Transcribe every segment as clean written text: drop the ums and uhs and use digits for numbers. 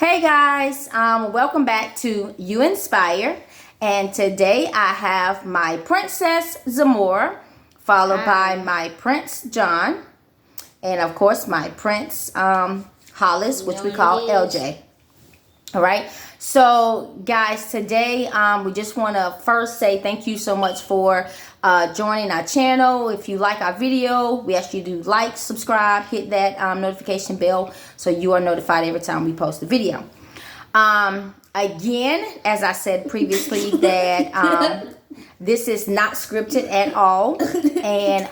Hey guys, welcome back to You Inspire, and today I have my Princess Zamora, followed by my Prince John, and of course my Prince Hollis, which we call LJ. All right, so guys, today we just want to first say thank you so much for joining our channel. If you like our video, we ask you to like, subscribe, hit that notification bell so you are notified every time we post a video. Again, as I said previously, that this is not scripted at all, and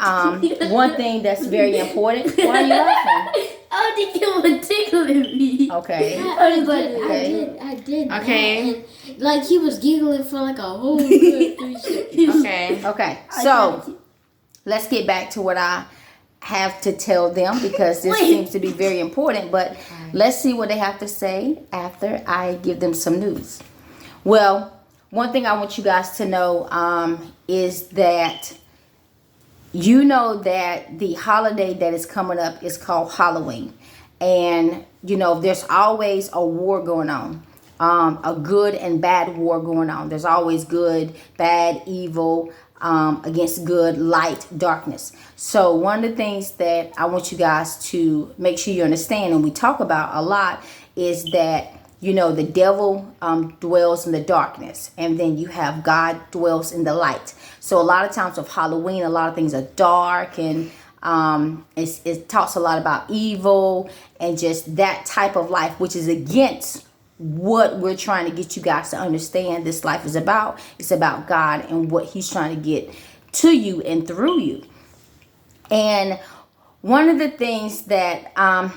one thing that's very important. Why are you laughing? I think you were tickling me. Okay. I did. Okay. And, like he was giggling for like a whole good 3 seconds. Okay. Okay. So let's get back to what I have to tell them, because this seems to be very important. But let's see what they have to say after I give them some news. Well, one thing I want you guys to know is that you know that the holiday that is coming up is called Halloween. And, you know, there's always a war going on. A good and bad war going on. There's always good, bad, evil, against good, light, darkness. So one of the things that I want you guys to make sure you understand, and we talk about a lot, is that, you know, the devil dwells in the darkness, and then you have God dwells in the light. So a lot of times with Halloween, a lot of things are dark, and it talks a lot about evil and just that type of life, which is against what we're trying to get you guys to understand this life is about. It's about God and what he's trying to get to you and through you. And one of the things that I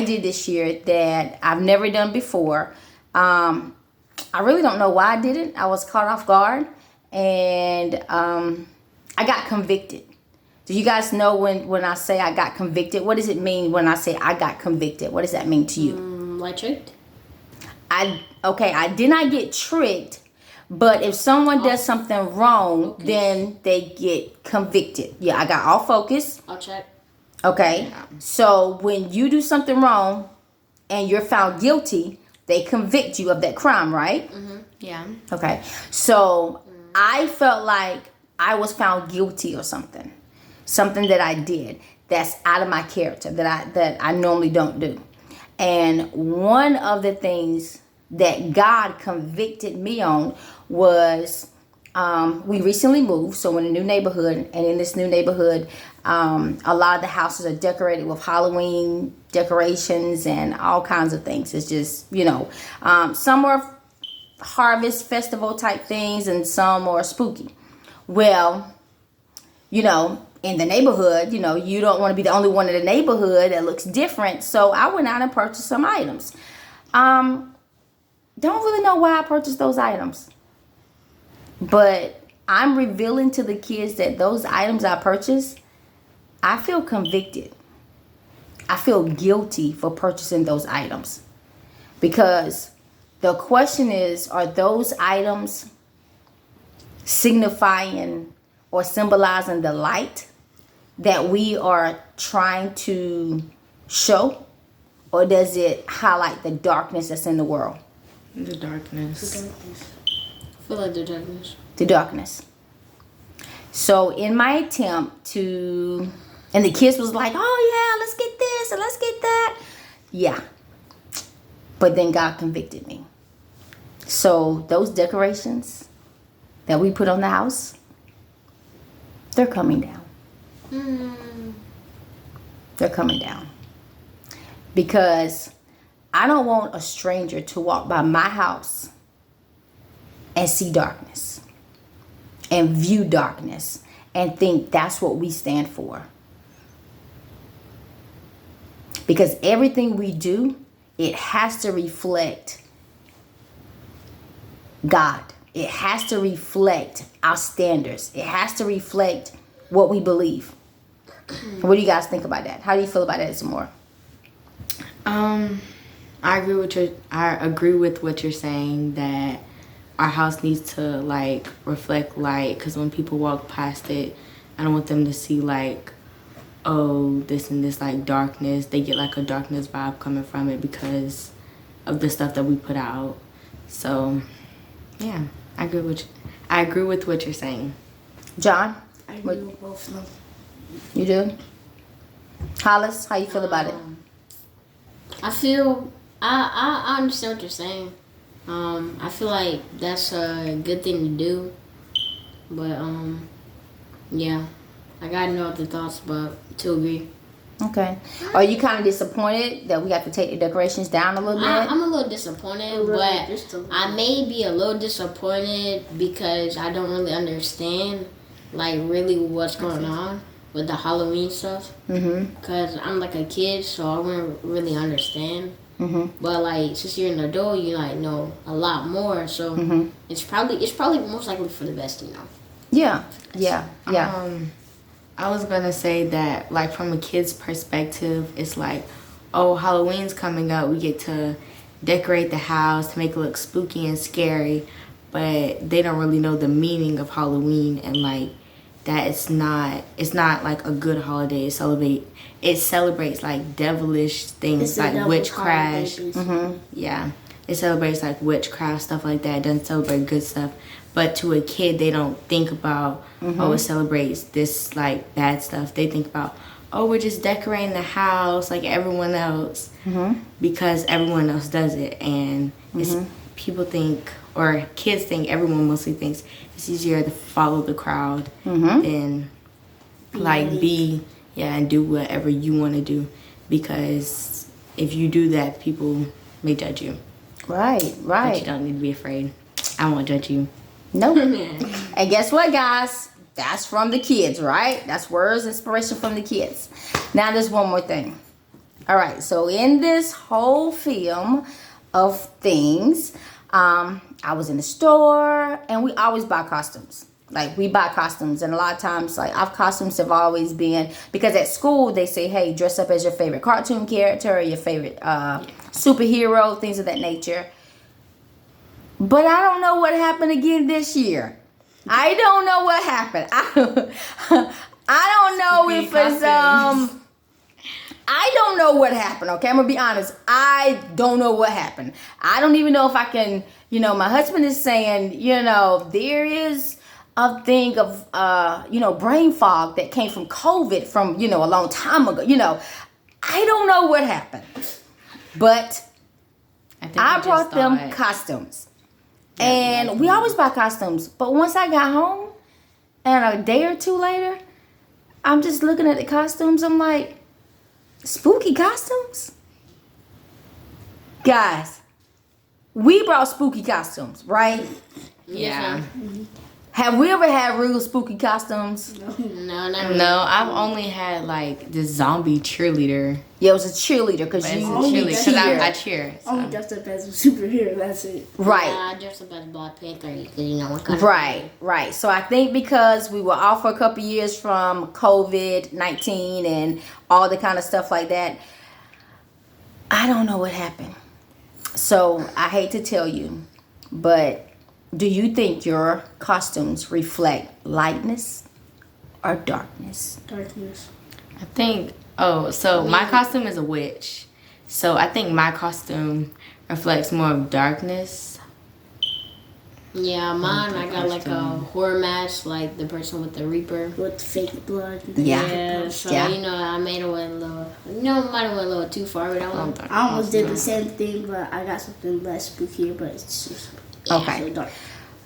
did this year that I've never done before, I really don't know why I did it. I was caught off guard, and I got convicted. Do you guys know when I say I got convicted? What does it mean when I say I got convicted? What does that mean to you? Like tricked? I did not get tricked, but if someone does something wrong, then they get convicted. Yeah, I got off focus. I'll check. Okay, so when you do something wrong and you're found guilty, they convict you of that crime, right? Mm-hmm. Yeah. Okay, so I felt like I was found guilty or something that I did that's out of my character, that I normally don't do. And one of the things that God convicted me on was we recently moved, so in a new neighborhood, and in this new neighborhood, a lot of the houses are decorated with Halloween decorations and all kinds of things. It's just, you know, some are harvest festival type things and some are spooky. Well, you know, in the neighborhood, you know, you don't want to be the only one in the neighborhood that looks different. So I went out and purchased some items. Don't really know why I purchased those items, but I'm revealing to the kids that those items I purchased, I feel convicted. I feel guilty for purchasing those items, because the question is, are those items signifying or symbolizing the light that we are trying to show, or does it highlight the darkness that's in the world? The darkness. I feel like the darkness. The darkness. So in my attempt to, and the kids was like, oh yeah, let's get this and let's get that. Yeah. But then God convicted me. So those decorations that we put on the house, they're coming down. They're coming down. Because I don't want a stranger to walk by my house and see darkness and view darkness and think that's what we stand for. Because everything we do, it has to reflect God. It has to reflect our standards. It has to reflect what we believe. What do you guys think about that? How do you feel about that, Zamora? I agree with what you're saying, that our house needs to like reflect light, because when people walk past it, I don't want them to see like, oh, this and this like darkness. They get like a darkness vibe coming from it, because of the stuff that we put out. So, yeah, I agree with what you're saying. John, I agree with both of them. you do? Hollis, how you feel about it? I feel I understand what you're saying. I feel like that's a good thing to do, but yeah, I got no other thoughts, but to agree. Okay. Are you kind of disappointed that we have to take the decorations down a little bit? I'm a little disappointed, but just a little. I may be a little disappointed because I don't really understand, like, really what's going on with the Halloween stuff. Mm-hmm. Because I'm like a kid, so I wouldn't really understand. Mm-hmm. But like, since you're an adult, you like know a lot more. So Mm-hmm. it's probably most likely for the best, you know. Yeah. Yeah. I was gonna say that, like, from a kid's perspective, it's like, oh, Halloween's coming up. We get to decorate the house to make it look spooky and scary, but they don't really know the meaning of Halloween and like that it's not like a good holiday. It celebrates like devilish things It's the like devil's witchcraft. holiday, Mm-hmm. Yeah, it celebrates like witchcraft stuff like that. It doesn't celebrate good stuff. But to a kid, they don't think about, oh, it celebrates this like bad stuff. They think about, oh, we're just decorating the house like everyone else because everyone else does it. And it's, people think, or kids think, everyone mostly thinks it's easier to follow the crowd than like and do whatever you want to do. Because if you do that, people may judge you. Right. But Right. you don't need to be afraid. I won't judge you. Nope. And guess what, guys? That's from the kids, right? That's words, inspiration from the kids. Now, there's one more thing. All right. So, in this whole film of things, I was in the store, and we always buy costumes. Like, we buy costumes, and a lot of times, like, our costumes have always been, because at school, they say, hey, dress up as your favorite cartoon character or your favorite superhero, things of that nature. But I don't know what happened again this year. I don't know what happened. I don't know if it's I don't know what happened. Okay, I'm gonna be honest. I don't know what happened. I don't even know if I can. My husband is saying, there is a thing of brain fog that came from COVID from a long time ago. I don't know what happened, but I brought them costumes. And we always buy costumes. But once I got home, and a day or two later, I'm just looking at the costumes. I'm like, spooky costumes? Guys, we brought spooky costumes, right? Yeah. Have we ever had real spooky costumes? No, never. No, I've only had like this zombie cheerleader. Yeah, it was a cheerleader because But it's you a cheerleader because cheer. I cheer. So. Only dressed up as a superhero, that's it. Right. Yeah, I dressed up as Black Panther because what kind Right. So I think because we were off for a couple years from COVID-19 and all the kind of stuff like that, I don't know what happened. So I hate to tell you, but do you think your costumes reflect lightness or darkness? Darkness. I think, so my costume is a witch. So I think my costume reflects more of darkness. Yeah, mine, I got like a horror mask, like the person with the Reaper. With fake blood. Yeah. So, Yeah. I made it went a little, might have went a little too far with that one. I almost did the same thing, but I got something less spookier, but it's just Okay. so dark.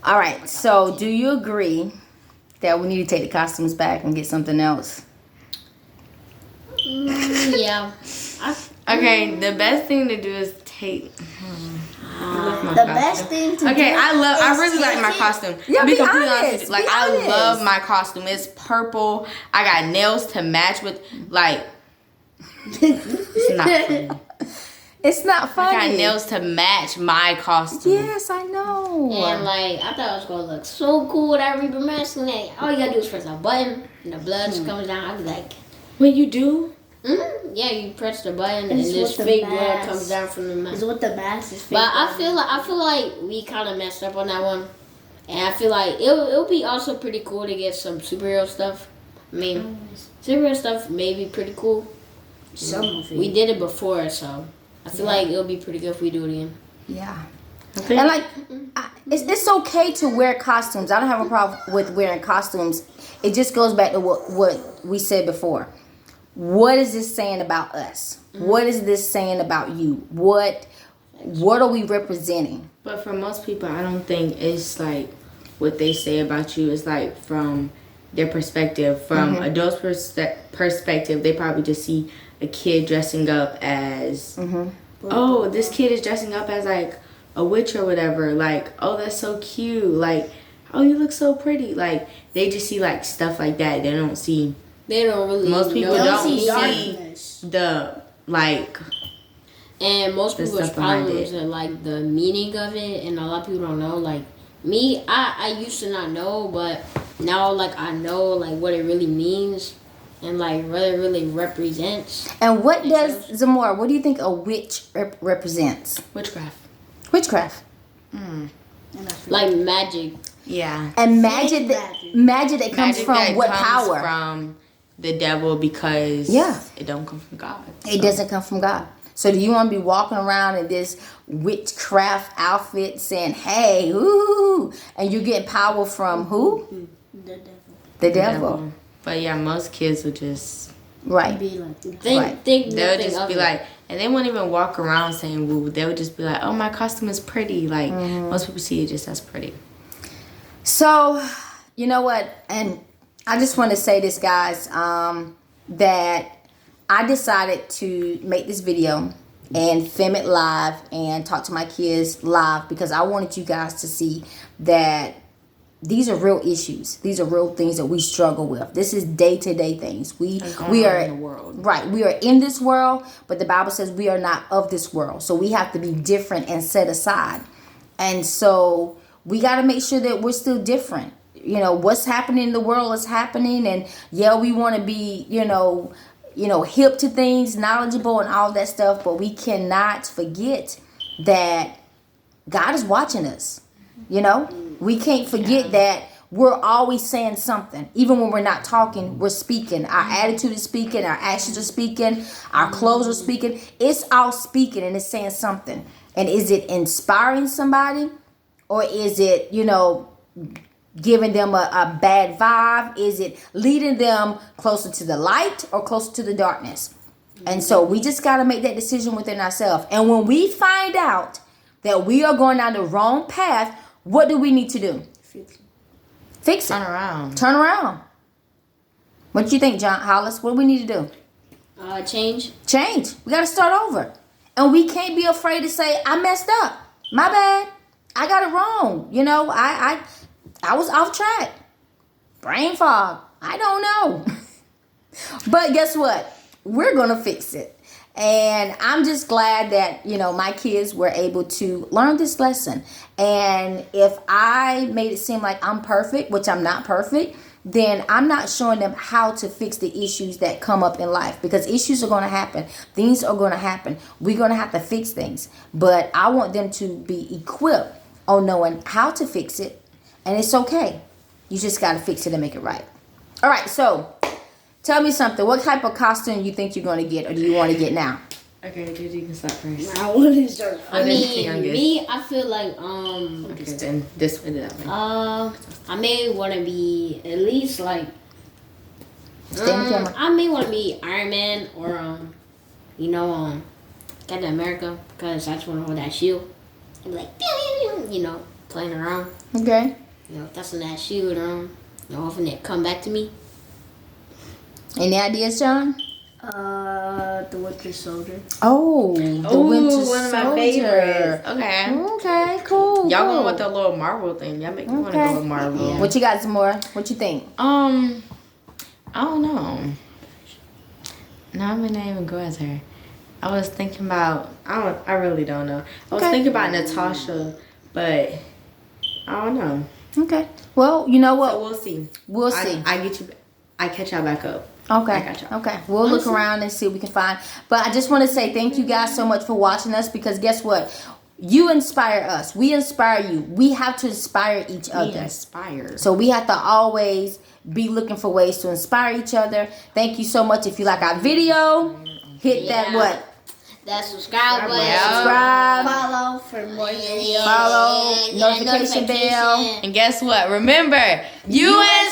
All right. So do you agree that we need to take the costumes back and get something else? Yeah. Okay, the best thing to do is take. The best thing to do. Okay, I is really like take my it- costume. Yeah, To be completely honest, with you, like be I honest. love my costume. It's purple. I got nails to match with. Like, it's not funny. It's not I funny. got nails to match my costume. Yes, I know. And like, I thought it was gonna look so cool with that Reaper mask. And then all you gotta do is press a button, and the blood just comes down. I'd be like, What you do? yeah, you press the button, and It's this with the fake blood mask. comes down from the mask. Is what the mask is fake. But I feel like we kind of messed up on that one, and I feel like it'll be also pretty cool to get some superhero stuff. I mean, superhero stuff may be pretty cool. some of it. We did it before, so I feel like it'll be pretty good if we do it again. Yeah. I think And like, it's okay to wear costumes. I don't have a problem with wearing costumes. It just goes back to what we said before. What is this saying about us? What is this saying about you? What are we representing? But for most people, I don't think it's like what they say about you is like from their perspective. From adults' perspective, they probably just see a kid dressing up as, oh, this kid is dressing up as like a witch or whatever. Like, oh, that's so cute. Like, oh, you look so pretty. Like, they just see like stuff like that. They don't see. They don't really. Most people know. don't see see darkness. the like. And most The people's stuff behind problems it. are like the meaning of it, and a lot of people don't know. Like me, I used to not know, but now like I know like what it really means, and like what it really represents. And what does, Zamora, what do you think a witch represents? Witchcraft. Witchcraft. Like magic. Yeah. And magic magic that comes Magic from that what comes power? From the devil because Yeah. it don't come from God. It doesn't come from God. So do you want to be walking around in this witchcraft outfit saying, hey, ooh, and you're getting power from who? The devil. The devil. But yeah, most kids will just Right. Be like, Think Right. think they'll nothing just of be it. like, and they won't even walk around saying woo. They would just be like, oh, my costume is pretty. Like most people see it just as pretty. So, you know what? And I just want to say this, guys, that I decided to make this video and film it live and talk to my kids live because I wanted you guys to see that these are real issues. These are real things that we struggle with. This is day-to-day things. We are in the world. Right. We are in this world, but the Bible says we are not of this world. So we have to be different and set aside. And so we got to make sure that we're still different. You know, what's happening in the world is happening, and yeah, we want to be, you know, hip to things, knowledgeable and all that stuff, but we cannot forget that God is watching us. You know, we can't forget that we're always saying something. Even when we're not talking, we're speaking. Our attitude is speaking, our actions are speaking, our clothes are speaking. It's all speaking and it's saying something. And is it inspiring somebody, or is it, you know, giving them a bad vibe? Is it leading them closer to the light or closer to the darkness? And so we just got to make that decision within ourselves. And when we find out that we are going down the wrong path, what do we need to do? Fix it. Turn around. Turn around. What do you think, John Hollis? What do we need to do? Change. Change. We got to start over. And we can't be afraid to say, I messed up. My bad. I got it wrong. You know, I was off track. Brain fog. I don't know. But guess what? We're going to fix it. And I'm just glad that, you know, my kids were able to learn this lesson. And if I made it seem like I'm perfect, which I'm not perfect, then I'm not showing them how to fix the issues that come up in life, because issues are going to happen. Things are going to happen. We're going to have to fix things. But I want them to be equipped on knowing how to fix it. And it's okay. You just got to fix it and make it right. All right, so tell me something. What type of costume you think you're going to get, or do you want to get now? Okay, dude, you can start first. I want to start. I then the mean, youngest. me, I feel like Okay, then this way, that way. I may want to be at least like Stay in the camera. I may want to be Iron Man or Captain America, because I just want to hold that shield and be like, you know, playing around. Okay. You know, tossing that shield around. You know, hoping it come back to me. Any ideas, John? The Winter Soldier. Oh, the Winter one of my Soldier. favorites. Okay. Okay, cool. Y'all cool. going with the little Marvel thing. Y'all make me want to Okay. go with Marvel. What you got, some more? What you think? I don't know. No, I may not even go as her. I was thinking about, I really don't know. I was Okay. thinking about Natasha, but I don't know. Okay. Well, you know what? So we'll see. We'll see. I catch y'all back up. Okay. I got y'all. Okay. We'll look around and see what we can find. But I just want to say thank you guys so much for watching us, because guess what? You inspire us. We inspire you. We have to inspire each Be other. inspired. So we have to always be looking for ways to inspire each other. Thank you so much. If you like our video, hit that Yeah. what? that subscribe button. Yeah. Subscribe, Follow for more videos. follow, notification bell. And guess what? Remember, you and